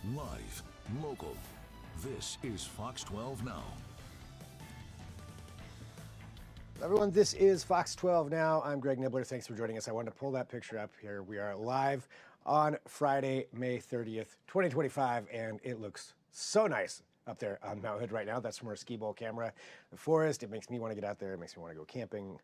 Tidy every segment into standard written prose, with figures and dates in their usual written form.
Live, local. This is Fox 12 Now. Everyone, this is Fox 12 Now. I'm Greg Nibbler. Thanks for joining us. I wanted to pull that picture up here. We are live on Friday, May 30th, 2025, and it looks so nice up there on Mount Hood right now. That's from our ski bowl camera. The forest, it makes me want to get out there. It makes me want to go camping,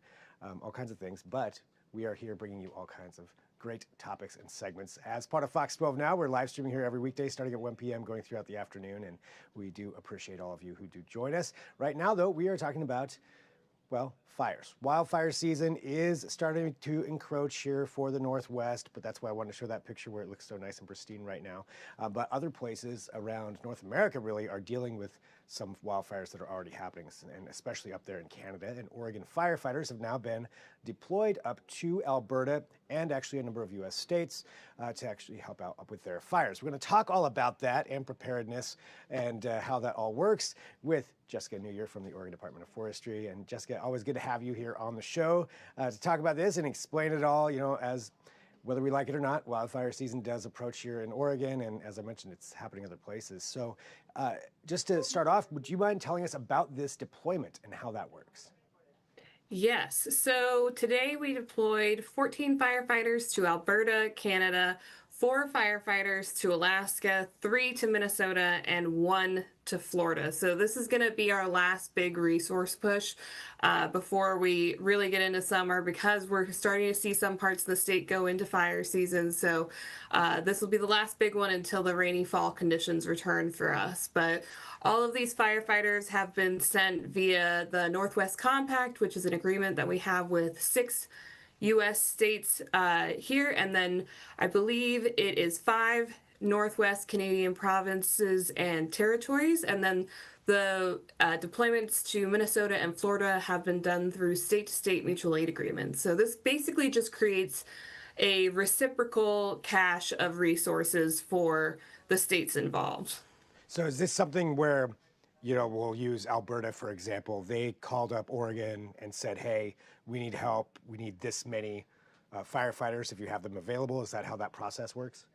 all kinds of things. But we are here bringing you all kinds of great topics and segments. As part of Fox 12 Now, we're live streaming here every weekday starting at 1 p.m. going throughout the afternoon, and we do appreciate all of you who do join us. Right now, though, we are talking about, well, fires. Wildfire season is starting to encroach here for the Northwest, but that's why I wanted to show that picture where it looks so nice and pristine right now. But other places around North America really are dealing with some wildfires that are already happening, and especially up there in Canada. And Oregon firefighters have now been deployed up to Alberta and actually a number of U.S. states to actually help out with their fires. We're going to talk all about that and preparedness and how that all works with Jessica Neujahr from the Oregon Department of Forestry. And Jessica, always good to have you here on the show to talk about this and explain it all, you know, as whether we like it or not, wildfire season does approach here in Oregon, and as I mentioned, it's happening other places. So just to start off, would you mind telling us about this deployment and how that works? Yes. So today we deployed 14 firefighters to Alberta, Canada, 4 firefighters to Alaska, 3 to Minnesota, and 1 to Florida. So this is going to be our last big resource push before we really get into summer, because we're starting to see some parts of the state go into fire season. So this will be the last big one until the rainy fall conditions return for us. But all of these firefighters have been sent via the Northwest Compact, which is an agreement that we have with 6 U.S. states here, and then I believe it is 5 Northwest Canadian provinces and territories, and then the deployments to Minnesota and Florida have been done through state-to-state mutual aid agreements. So this basically just creates a reciprocal cache of resources for the states involved. So is this something where, you know, we'll use Alberta, for example. They called up Oregon and said, hey, we need help. We need this many firefighters if you have them available. Is that how that process works?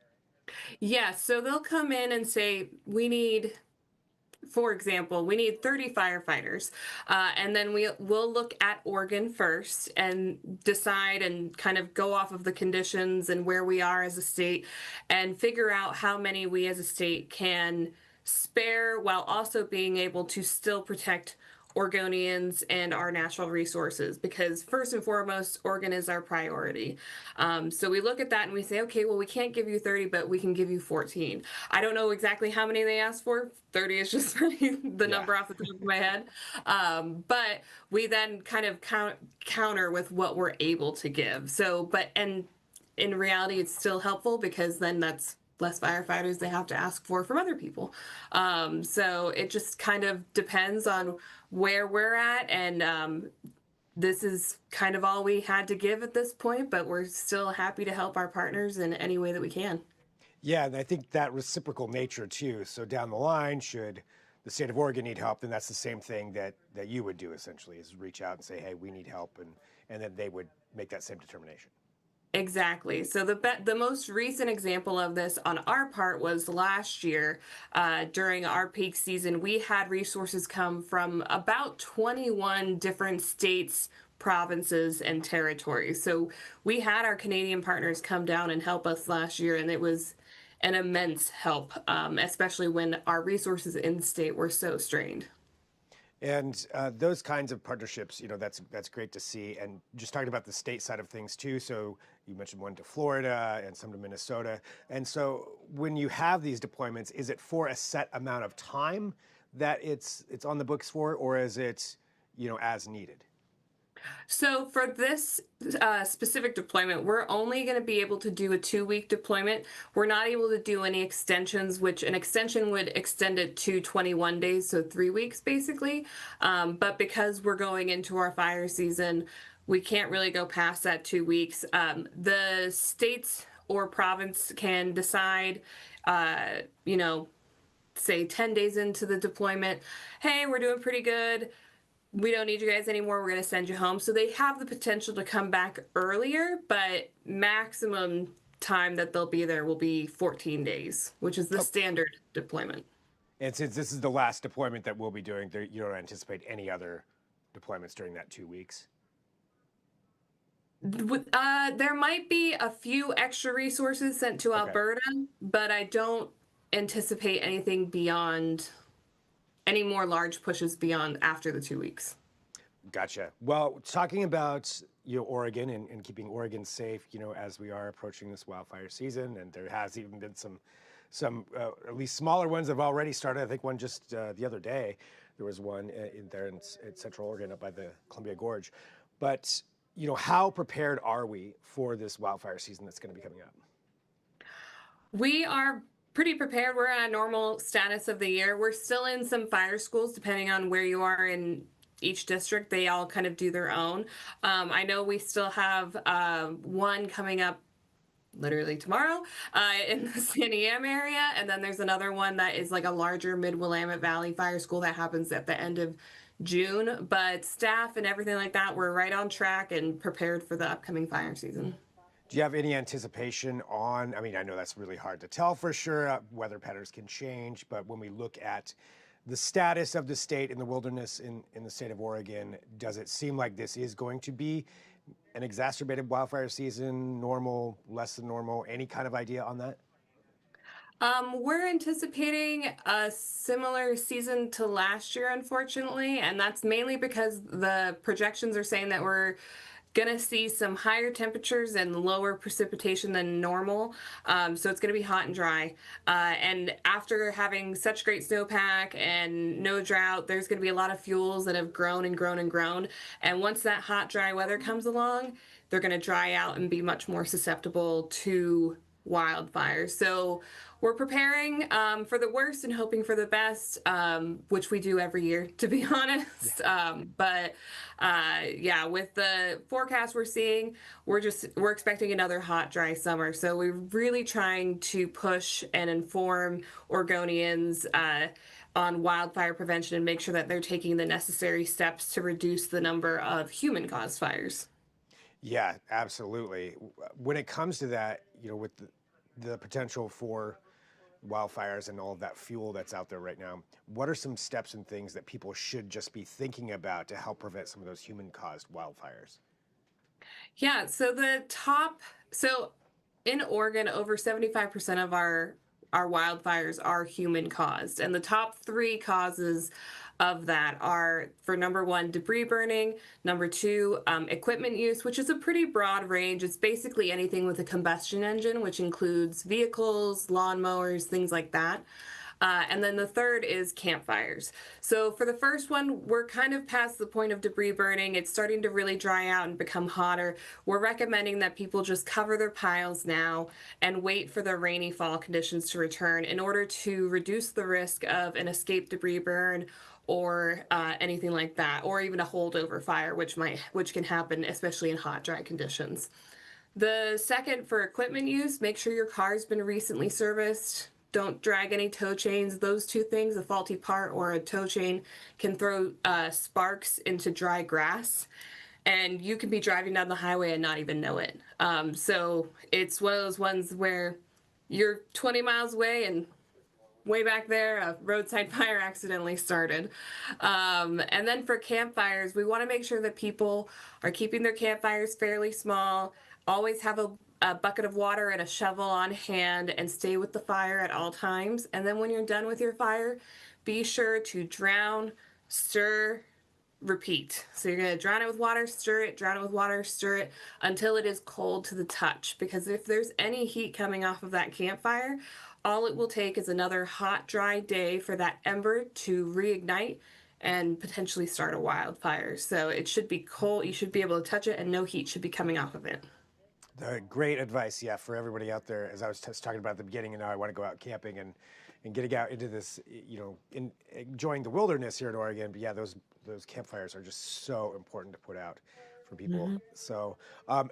Yeah, so they'll come in and say, we need, for example, we need 30 firefighters. And then we'll look at Oregon first and decide and kind of go off of the conditions and where we are as a state and figure out how many we as a state can spare while also being able to still protect Oregonians and our natural resources, because first and foremost, Oregon is our priority. So we look at that and we say, okay, well, we can't give you 30, but we can give you 14. I don't know exactly how many they asked for. 30 is just the number off the top of my head. But we then kind of counter with what we're able to give. So, and in reality, it's still helpful, because then that's less firefighters they have to ask for from other people. So it just kind of depends on where we're at, and this is kind of all we had to give at this point, but we're still happy to help our partners in any way that we can. Yeah, and I think that reciprocal nature too. So down the line, should the state of Oregon need help, then that's the same thing that you would do essentially, is reach out and say, hey, we need help, and then they would make that same determination. Exactly. So the most recent example of this on our part was last year during our peak season. We had resources come from about 21 different states, provinces, and territories. So we had our Canadian partners come down and help us last year, and it was an immense help, especially when our resources in state were so strained. And those kinds of partnerships, you know, that's great to see. And just talking about the state side of things too. So you mentioned one to Florida and some to Minnesota. And so when you have these deployments, is it for a set amount of time that it's on the books for, or is it, you know, as needed? So for this specific deployment, we're only going to be able to do a 2-week deployment. We're not able to do any extensions, which an extension would extend it to 21 days, so 3 weeks basically. But because we're going into our fire season, we can't really go past that 2 weeks. The states or province can decide, you know, say 10 days into the deployment, hey, we're doing pretty good. We don't need you guys anymore. We're going to send you home. So they have the potential to come back earlier, but maximum time that they'll be there will be 14 days, which is the standard deployment. And since this is the last deployment that we'll be doing, you don't anticipate any other deployments during that 2 weeks? There might be a few extra resources sent to Alberta, but I don't anticipate anything beyond any more large pushes beyond after the 2 weeks. Gotcha. Well, talking about Oregon and keeping Oregon safe, as we are approaching this wildfire season, and there has even been some at least smaller ones have already started. I think one just the other day, there was one in there in Central Oregon up by the Columbia Gorge. But how prepared are we for this wildfire season that's going to be coming up? We are pretty prepared. We're at a normal status of the year. We're still in some fire schools, depending on where you are in each district. They all kind of do their own. I know we still have one coming up literally tomorrow in the San Am area. And then there's another one that is like a larger Mid-Willamette Valley Fire School that happens at the end of June. But staff and everything like that, we're right on track and prepared for the upcoming fire season. Do you have any anticipation on, I know that's really hard to tell for sure, weather patterns can change, but when we look at the status of the state in the wilderness in the state of Oregon, does it seem like this is going to be an exacerbated wildfire season, normal, less than normal? Any kind of idea on that? We're anticipating a similar season to last year, unfortunately, and that's mainly because the projections are saying that we're gonna see some higher temperatures and lower precipitation than normal. So it's gonna be hot and dry. And after having such great snowpack and no drought, there's gonna be a lot of fuels that have grown and grown and grown. And once that hot, dry weather comes along, they're gonna dry out and be much more susceptible to wildfires. So we're preparing for the worst and hoping for the best, which we do every year, to be honest. But with the forecast we're seeing, we're expecting another hot, dry summer. So we're really trying to push and inform Oregonians on wildfire prevention and make sure that they're taking the necessary steps to reduce the number of human-caused fires. Yeah, absolutely. When it comes to that, with the potential for wildfires and all of that fuel that's out there right now, what are some steps and things that people should just be thinking about to help prevent some of those human-caused wildfires? Yeah, so in Oregon, over 75% of our wildfires are human caused. And the top three causes of that are, for number one, debris burning, number two, equipment use, which is a pretty broad range. It's basically anything with a combustion engine, which includes vehicles, lawnmowers, things like that. And then the third is campfires. So for the first one, we're kind of past the point of debris burning. It's starting to really dry out and become hotter. We're recommending that people just cover their piles now and wait for the rainy fall conditions to return in order to reduce the risk of an escape debris burn or anything like that, or even a holdover fire, which can happen, especially in hot, dry conditions. The second, for equipment use, make sure your car's been recently serviced. Don't drag any tow chains. Those two things, a faulty part or a tow chain, can throw sparks into dry grass, and you can be driving down the highway and not even know it. So it's one of those ones where you're 20 miles away and way back there, a roadside fire accidentally started. And then for campfires, we want to make sure that people are keeping their campfires fairly small, always have a bucket of water and a shovel on hand, and stay with the fire at all times. And then when you're done with your fire, be sure to drown, stir, repeat. So you're going to drown it with water, stir it, drown it with water, stir it until it is cold to the touch. Because if there's any heat coming off of that campfire, all it will take is another hot, dry day for that ember to reignite and potentially start a wildfire. So it should be cold. You should be able to touch it, and no heat should be coming off of it. Great advice, yeah, for everybody out there. As I was talking about at the beginning, and now I want to go out camping and getting out into this, enjoying the wilderness here in Oregon. But yeah, those campfires are just so important to put out for people. Mm-hmm. So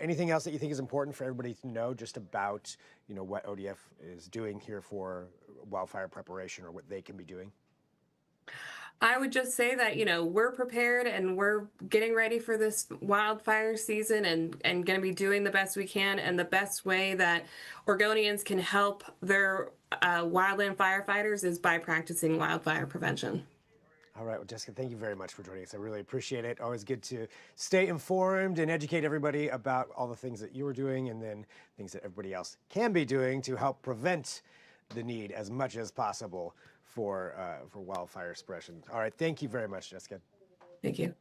anything else that you think is important for everybody to know just about, what ODF is doing here for wildfire preparation, or what they can be doing? I would just say that, we're prepared and we're getting ready for this wildfire season and going to be doing the best we can. And the best way that Oregonians can help their wildland firefighters is by practicing wildfire prevention. All right, well, Jessica, thank you very much for joining us. I really appreciate it. Always good to stay informed and educate everybody about all the things that you are doing and then things that everybody else can be doing to help prevent the need as much as possible for wildfire suppression. All right, thank you very much, Jessica. Thank you.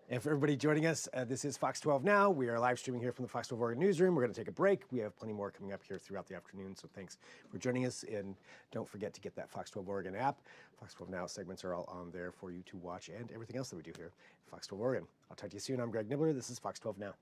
And for everybody joining us, this is Fox 12 Now. We are live streaming here from the Fox 12 Oregon newsroom. We're going to take a break. We have plenty more coming up here throughout the afternoon, so thanks for joining us. And don't forget to get that Fox 12 Oregon app. Fox 12 Now segments are all on there for you to watch and everything else that we do here at Fox 12 Oregon. I'll talk to you soon. I'm Greg Nibbler. This is Fox 12 Now.